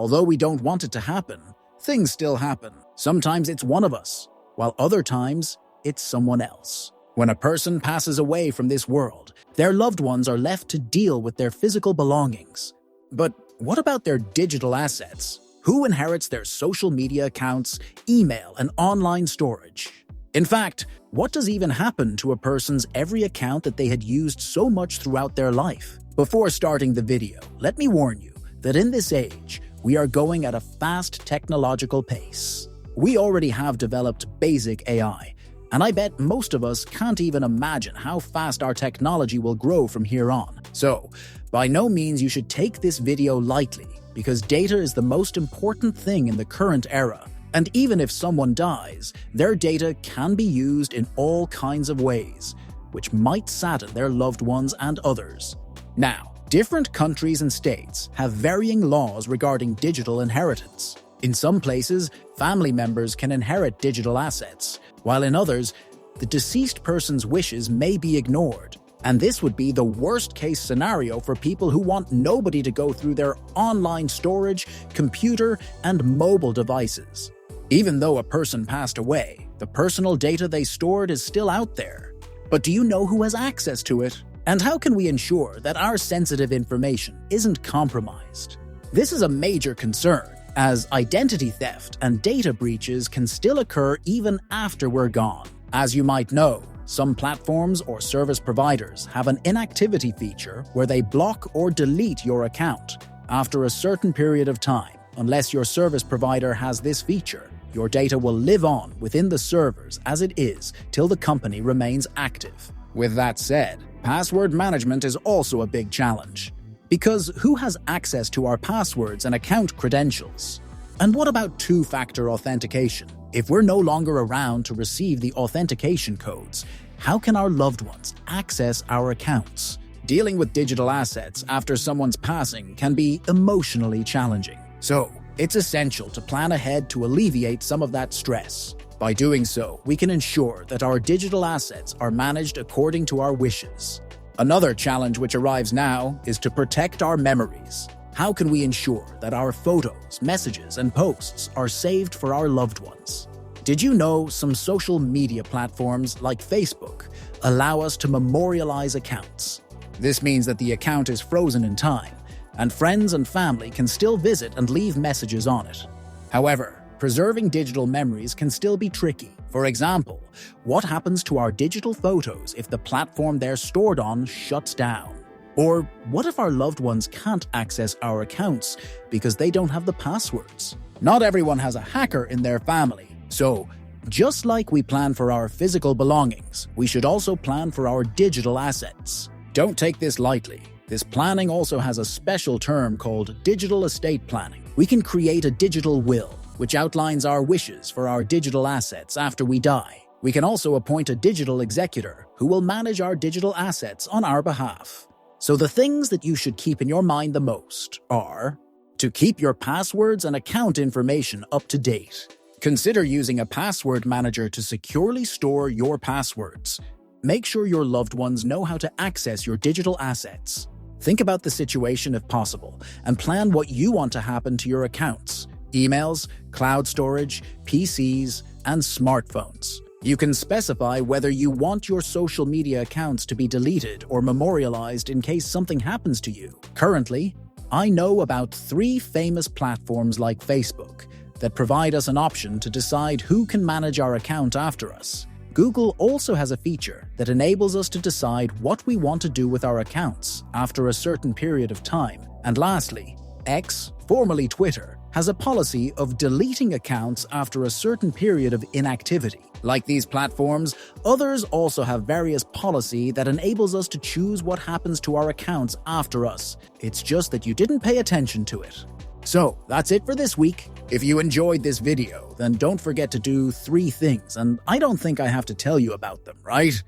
Although we don't want it to happen, things still happen. Sometimes it's one of us, while other times it's someone else. When a person passes away from this world, their loved ones are left to deal with their physical belongings. But what about their digital assets? Who inherits their social media accounts, email, and online storage? In fact, what does even happen to a person's every account that they had used so much throughout their life? Before starting the video, let me warn you that in this age, we are going at a fast technological pace. We already have developed basic AI, and I bet most of us can't even imagine how fast our technology will grow from here on. So, by no means you should take this video lightly, because data is the most important thing in the current era. And even if someone dies, their data can be used in all kinds of ways, which might sadden their loved ones and others. Now, different countries and states have varying laws regarding digital inheritance. In some places, family members can inherit digital assets, while in others, the deceased person's wishes may be ignored. And this would be the worst-case scenario for people who want nobody to go through their online storage, computer, and mobile devices. Even though a person passed away, the personal data they stored is still out there. But do you know who has access to it? And how can we ensure that our sensitive information isn't compromised? This is a major concern, as identity theft and data breaches can still occur even after we're gone. As you might know, some platforms or service providers have an inactivity feature where they block or delete your account. After a certain period of time, unless your service provider has this feature, your data will live on within the servers as it is till the company remains active. With that said, password management is also a big challenge. Because who has access to our passwords and account credentials? And what about two-factor authentication? If we're no longer around to receive the authentication codes, how can our loved ones access our accounts? Dealing with digital assets after someone's passing can be emotionally challenging. So, it's essential to plan ahead to alleviate some of that stress. By doing so, we can ensure that our digital assets are managed according to our wishes. Another challenge which arrives now is to protect our memories. How can we ensure that our photos, messages, and posts are saved for our loved ones? Did you know some social media platforms like Facebook allow us to memorialize accounts? This means that the account is frozen in time, and friends and family can still visit and leave messages on it. However, preserving digital memories can still be tricky. For example, what happens to our digital photos if the platform they're stored on shuts down? Or what if our loved ones can't access our accounts because they don't have the passwords? Not everyone has a hacker in their family, so just like we plan for our physical belongings, we should also plan for our digital assets. Don't take this lightly. This planning also has a special term called digital estate planning. We can create a digital will, which outlines our wishes for our digital assets after we die. We can also appoint a digital executor who will manage our digital assets on our behalf. So the things that you should keep in your mind the most are to keep your passwords and account information up to date. Consider using a password manager to securely store your passwords. Make sure your loved ones know how to access your digital assets. Think about the situation if possible, and plan what you want to happen to your accounts, emails, cloud storage, PCs, and smartphones. You can specify whether you want your social media accounts to be deleted or memorialized in case something happens to you. Currently, I know about 3 famous platforms like Facebook that provide us an option to decide who can manage our account after us. Google also has a feature that enables us to decide what we want to do with our accounts after a certain period of time. And lastly, X, formerly Twitter, has a policy of deleting accounts after a certain period of inactivity. Like these platforms, others also have various policy that enables us to choose what happens to our accounts after us. It's just that you didn't pay attention to it. So, that's it for this week. If you enjoyed this video, then don't forget to do 3 things, and I don't think I have to tell you about them, right?